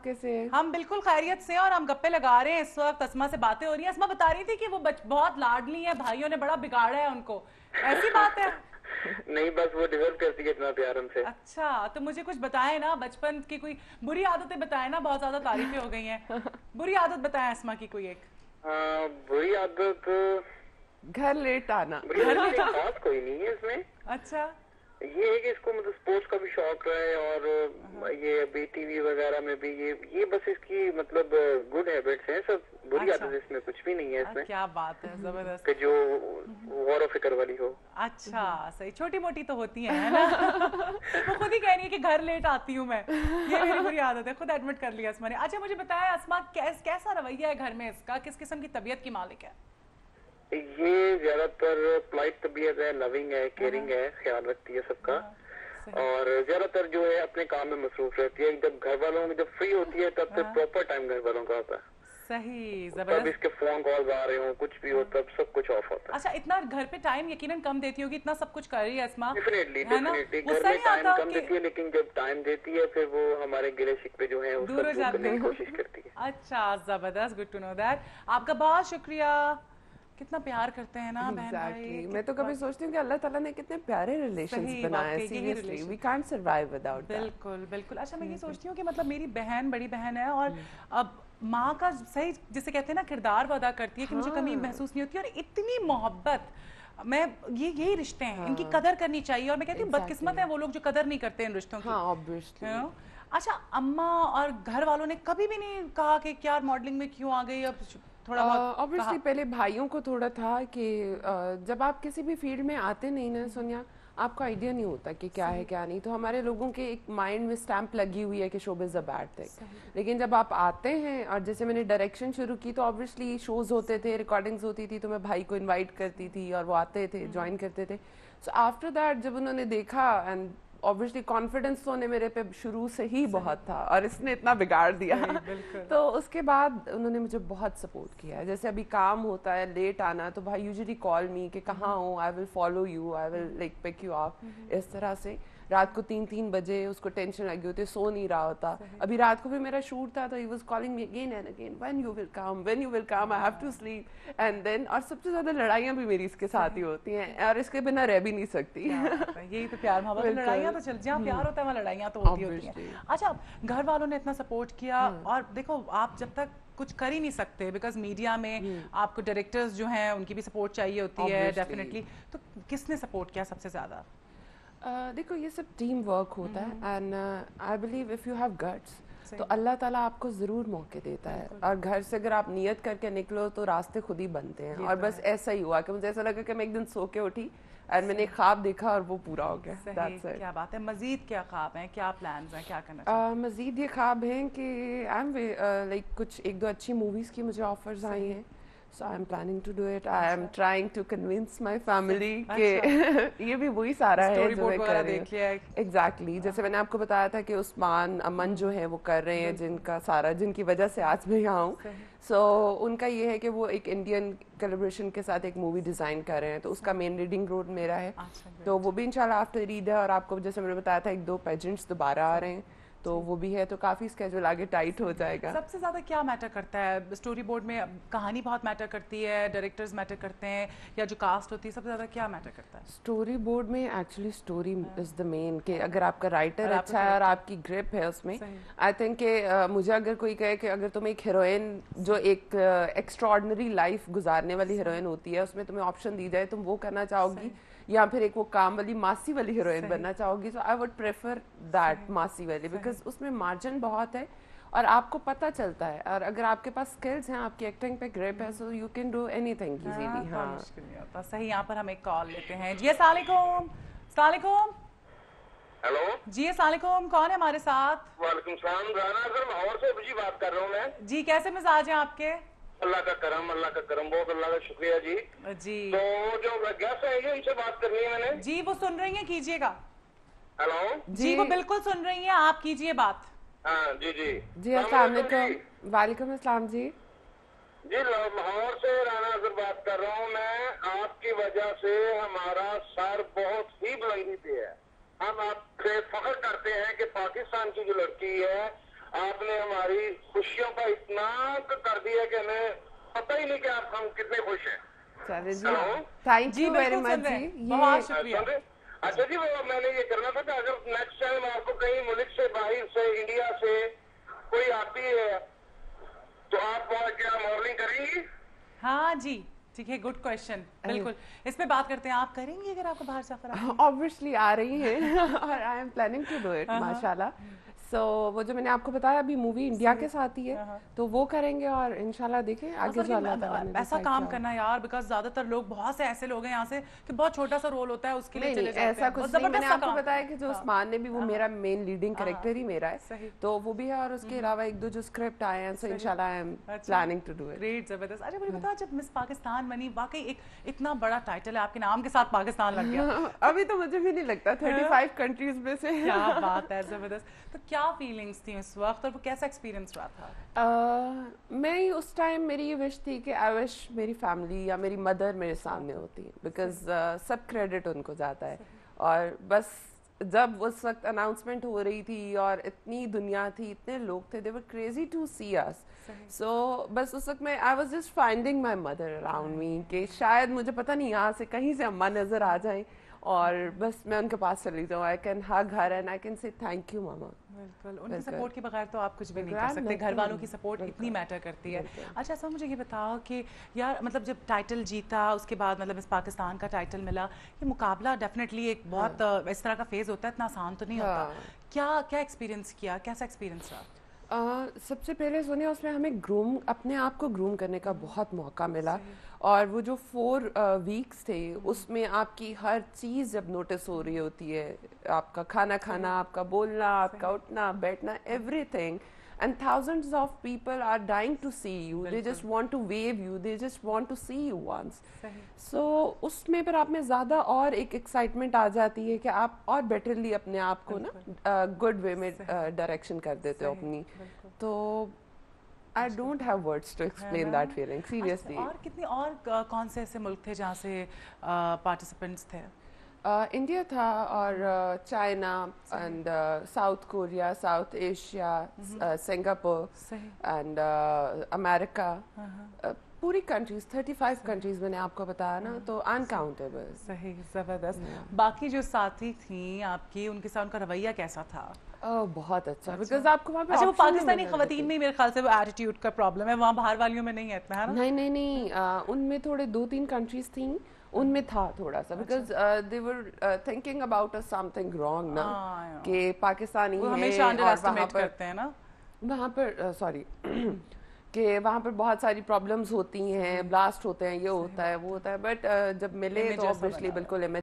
कैसे हैं? हम बिल्कुल खैरियत से हैं और हम गप्पे लगा रहे हैं इस वक्त। अस्मा से बातें हो रही हैं। अस्मा बता रही थी कि वो बहुत लाडली है, भाइयों ने बड़ा बिगाड़ा है उनको, ऐसी बात है? नहीं, बस वो डिजर्व करती है इतना प्यार हमसे। अच्छा, तो मुझे कुछ बताएं ना, बचपन की कोई बुरी आदतें बताएं ना, बहुत ज्यादा तारीफें हो गई हैं। बुरी आदत बताएं अस्मा की कोई एक। बुरी आदत घर लेट आना। बुरी आदत खास कोई नहीं है इसमें। अच्छा, ये है कि इसको मतलब स्पोर्ट्स का भी शौक है और ये अभी टीवी वगैरह में भी ये बस इसकी मतलब गुड हैबिट्स हैं सब। बुरी आदत इसमें कुछ भी नहीं है इसमें। क्या बात है, जबरदस्त। कि जो गौर व फिक्र वाली हो। अच्छा, सही, छोटी मोटी तो होती है ना। वो खुद ही कह रही है कि घर लेट आती हूँ मैं, ये मेरी बुरी आदत है, खुद एडमिट कर लिया अस्मा ने। अच्छा, मुझे बताया अस्मा, कैसा रवैया है घर में इसका, किस किस्म की तबीयत की मालिक है? ये ज्यादातर पोलाइट तबीयत है, लविंग है, केयरिंग है, ख्याल रखती है सबका। और ज्यादातर जो है अपने काम में मसरूफ रहती है। जब घर वालों में जब फ्री होती है तब फिर प्रॉपर टाइम घर वालों का होता है। सही, तब जबरदस्त। इसके फोन कॉल्स आ रहे हो, कुछ भी हो, तब सब कुछ ऑफ होता है। अच्छा, इतना घर पे टाइम यकीनन कम देती होगी, इतना सब कुछ कर रही है अस्मा। डेफिनेटली है ना? डेफिनेटली वो घर सही में टाइम आता कम कि देती है, लेकिन जब टाइम देती है फिर वो हमारे गिले शिकवे जो हैं उसको दूर हो दूर जाते करने की हैं। कोशिश करती है। अच्छा, जबरदस्त, गुड टू नो दैट। आपका बहुत शुक्रिया। कितना प्यार करते हैं ना बहन भाई। मैं तो कभी सोचती हूँ कि अल्लाह ताला ने कितने प्यारे रिलेशंस बनाए हैं। Seriously we can't survive without that. बिल्कुल बिल्कुल। अच्छा, मैं ये सोचती हूँ कि मतलब मेरी बहन बड़ी बहन है और अब माँ का सही जिसे कहते हैं ना किरदार वो अदा करती है कि मुझे कमी महसूस नहीं होती। और इतनी मोहब्बत, मैं यही रिश्ते हैं, इनकी कदर करनी चाहिए। और मैं कहती हूँ बदकिस्मत है वो लोग जो कदर नहीं करते इन रिश्तों की। हाँ, ऑब्वियसली। अच्छा, अम्मा और घर वालों ने कभी भी नहीं कहा कि क्या मॉडलिंग में क्यों आ गई? अब थोड़ा बहुत ऑब्वियसली पहले भाइयों को थोड़ा था कि जब आप किसी भी फील्ड में आते नहीं ना सोनिया, आपको आइडिया नहीं होता कि क्या है क्या नहीं। तो हमारे लोगों के एक माइंड में स्टैंप लगी हुई है कि showbiz is a bad thing. लेकिन जब आप आते हैं और जैसे मैंने डायरेक्शन शुरू की तो ऑब्वियसली शोज़ होते थे, रिकॉर्डिंग्स होती थी, तो मैं भाई को इनवाइट करती थी और वो आते थे, ज्वाइन करते थे। सो आफ्टर दैट जब उन्होंने देखा, एंड ऑब्वियसली कॉन्फिडेंस तो उन्हें मेरे पे शुरू से ही बहुत था और इसने इतना बिगाड़ दिया। तो उसके बाद उन्होंने मुझे बहुत सपोर्ट किया है। जैसे अभी काम होता है, लेट आना, तो भाई यूजुअली कॉल मी कि कहाँ हो, I will follow you, I will like pick you up. इस तरह से रात को 3-3 बजे उसको टेंशन लगी होती है, सो नहीं रहा होता। अभी रात को भी मेरा शूट था तो he was calling me again and again, when you will come, I have to sleep. And then और सबसे ज्यादा लड़ाइयाँ भी मेरी इसके साथ ही होती हैं और इसके बिना रह भी नहीं सकती। यही तो प्यार मोहब्बत, लड़ाइयाँ तो चल, जहाँ प्यार होता है वहाँ लड़ाइयाँ तो होती हैं। अच्छा, घर वालों ने इतना सपोर्ट किया और देखो आप जब तक कुछ कर ही नहीं सकते बिकॉज मीडिया में आपको डायरेक्टर्स जो हैं उनकी भी सपोर्ट चाहिए होती है डेफिनेटली। तो किसने सपोर्ट किया सबसे ज्यादा? देखो ये सब टीम वर्क होता है and I believe if you have guts तो अल्लाह ताला आपको ज़रूर मौके देता है। और घर से अगर आप नियत करके निकलो तो रास्ते खुद ही बनते हैं। और बस ऐसा ही हुआ कि मुझे ऐसा लगा कि मैं एक दिन सो के उठी और मैंने एक ख्वाब देखा और वो पूरा हो गया। क्या बात है। मजीद क्या ख्वाब हैं, क्या प्लान्स हैं, क्या करना चाहिए? मजीद ये ख्वाब हैं कि आई एम लाइक कुछ 1-2 अच्छी मूवीज़ की मुझे ऑफर्स आई हैं। So I'm planning to do it. I am trying to convince my family कि ये भी वही सारा है जो मैं कर रही हूँ। Exactly. जैसे मैंने आपको बताया था कि उस्मान अमन जो है वो कर रहे हैं, जिनकी वजह से आज मैं यहाँ हूँ। So उनका ये है कि वो एक इंडियन कोलैबोरेशन के साथ एक मूवी डिजाइन कर रहे हैं, तो उसका मेन रीडिंग रोल मेरा है। तो वो भी इंशाल्लाह आफ्टर ईद है। और आपको जैसे मैंने बताया था 1-2 पेजेंट्स दोबारा आ रहे हैं, तो वो भी है। तो काफी स्केड्यूल आगे टाइट हो जाएगा। सबसे ज्यादा क्या मैटर करता है स्टोरी बोर्ड में? कहानी बहुत मैटर करती है, डायरेक्टर्स मैटर करते हैं, या जो कास्ट होती है, सबसे ज्यादा क्या मैटर करता है? स्टोरी बोर्ड में actually story is the main, कि अगर आपका राइटर अच्छा है और आपकी ग्रिप है उसमें। आई थिंक कि मुझे अगर कोई कहे कि अगर तुम एक हीरोइन जो एक एक्स्ट्राऑर्डिनरी लाइफ गुजारने वाली हीरोइन होती है, उसमें तुम्हें ऑप्शन दी जाए, तुम वो करना चाहोगी या फिर एक वो काम वाली मासी वाली हीरोइन बनना चाहोगी, तो आई वुड प्रेफर दैट मासी वाली, बिकॉज उसमें मार्जिन बहुत है और आपको पता चलता है। और अगर आपके पास स्किल्स हैं, आपकी एक्टिंग पे ग्रिप है, so you can do anything easily. हाँ, मुश्किल नहीं होता। सही, यहाँ पर हम एक कॉल लेते हैं। जी अस्सलाम वालेकुम। अस्सलाम वालेकुम। हेलो जी अस्सलाम वालेकुम, कौन है हमारे साथ? वालेकुम सलाम, राना सर लाहौर से जी बात कर रहा हूँ मैं। जी, कैसे मिजाज हैं आपके? अल्लाह का करम, बहुत अल्लाह का शुक्रिया जी। तो जो गेस्ट आएंगे उनसे बात करनी है मैंने। जी वो सुन रही हैं, कीजिएगा। हेलो जी वो बिल्कुल सुन रही हैं, आप कीजिए बात। हाँ जी अस्सलाम वालेकुम। वालेकुम अस्सलाम जी। लाहौर से राना सर बात कर रहा हूँ मैं। आपकी वजह से हमारा सर बहुत ही बुलंदी पे है। हम आपसे फख्र करते हैं कि पाकिस्तान की जो लड़की है आपने हमारी खुशियों का इतना कर दिया कि हमें पता ही नहीं कि आप हम कितने खुश हैं। चलिए जी, थैंक यू वेरी मच जी। बहुत शुक्रिया। अच्छा जी, वो मैंने ये करना था कि अगर नेक्स्ट टाइम आपको कहीं मुल्क से बाहर से इंडिया से कोई आती है तो आप क्या मॉडलिंग करेंगी? हाँ जी, ठीक है, गुड क्वेश्चन, बिल्कुल इस पे बात करते हैं। आप करेंगी अगर आपको बाहर सफर? ऑब्वियसली आ रही है और I am planning to do it माशाल्लाह। सो वो जो मैंने आपको बताया अभी मूवी इंडिया के साथ ही है, तो वो करेंगे और इंशाल्लाह देखें आगे जो अल्लाह ताला ने ऐसा काम करना यार, बिकॉज ज्यादातर लोग, बहुत से ऐसे लोग हैं यहाँ से कि बहुत छोटा सा रोल होता है उसके लिए चले जाते हैं। ऐसा कुछ नहीं, मैंने आपको बताया कि जो उस्मान ने भी, वो मेरा मेन लीडिंग कैरेक्टर ही मेरा है, तो वो भी है। और उसके अलावा एक दो जो स्क्रिप्ट आए हैं, सो इंशाल्लाह I am planning to do it. Great, जबरदस्त। अच्छा मुझे बताओ, जब मिस पाकिस्तान बनी, वाकई एक इतना बड़ा टाइटल है, आपके नाम के साथ पाकिस्तान लग गया। अभी तो मुझे भी नहीं लगता 35 कंट्रीज में से। क्या बात है, जबरदस्त। तो क्या फीलिंग्स थी उस वक्त और वो कैसा एक्सपीरियंस रहा था? मैं उस टाइम, मेरी ये विश थी कि आई विश मेरी फैमिली या मेरी मदर मेरे सामने होती, बिकॉज सब क्रेडिट उनको जाता है। और बस जब उस वक्त अनाउंसमेंट हो रही थी और इतनी दुनिया थी, इतने लोग थे, दे वर क्रेजी टू सी अस। सो बस उस वक्त मैं, I was just finding my mother around me, कि शायद मुझे पता नहीं यहाँ से कहीं से अम्मा नजर आ जाए और बस मैं उनके पास चली जाऊँ, I can hug her and I can say thank you mama. बिल्कुल, उनकी सपोर्ट के बगैर तो आप कुछ भी नहीं कर सकते, घर वालों की सपोर्ट इतनी मैटर करती है। अच्छा सब मुझे ये बताओ कि यार, मतलब जब टाइटल जीता उसके बाद, मतलब इस पाकिस्तान का टाइटल मिला, ये मुकाबला डेफिनेटली एक बहुत इस तरह का फेज होता है, इतना आसान तो नहीं होता। क्या क्या एक्सपीरियंस किया, कैसा एक्सपीरियंस रहा? सबसे पहले सोनिया, उसमें हमें ग्रूम, अपने आप को ग्रूम करने का बहुत मौका मिला। और वो जो 4 वीक्स थे, उसमें आपकी हर चीज़ जब नोटिस हो रही होती है, आपका खाना खाना, आपका बोलना, आपका उठना बैठना, everything, and thousands of people are dying to see you, they just want to wave you, they just want to see you once. So उसमें पर आप में ज़्यादा और एक एक्साइटमेंट आ जाती है कि आप और बेटरली अपने आप को ना गुड वे में डायरेक्शन कर देते हो अपनी। तो I don't have words to explain that feeling, seriously. और कितने और कौन से ऐसे मुल्क थे जहाँ से पार्टिसिपेंट्स थे? इंडिया था और China and south Korea, south Asia, Singapore and America, पूरी कंट्रीज, 35 कंट्रीज मैंने आपको बताया ना, तो अनकाउंटेबल। सही, जबरदस्त। बाकी जो साथी थी आपकी, उनके साथ उनका रवैया कैसा था? बहुत अच्छा, बिकॉज आपको वहाँ पे, अच्छा वो पाकिस्तानी खवातीन में मेरे ख्याल से वो एटीट्यूड का प्रॉब्लम है, वहाँ बाहर वालियों में नहीं है इतना, है ना? नहीं, उनमें थोड़े 2-3 कंट्रीज थी, उनमें था थोड़ा सा, because they were thinking about something wrong ना, कि पाकिस्तानी वो हमेशा अंडर एस्टिमेट करते हैं ना वहाँ पर, सॉरी कि वहाँ पर बहुत सारी प्रॉब्लम्स होती हैं, ब्लास्ट होते हैं, ये होता है वो होता है, बट जब मिले तो ऑब्वियसली बिल्कुल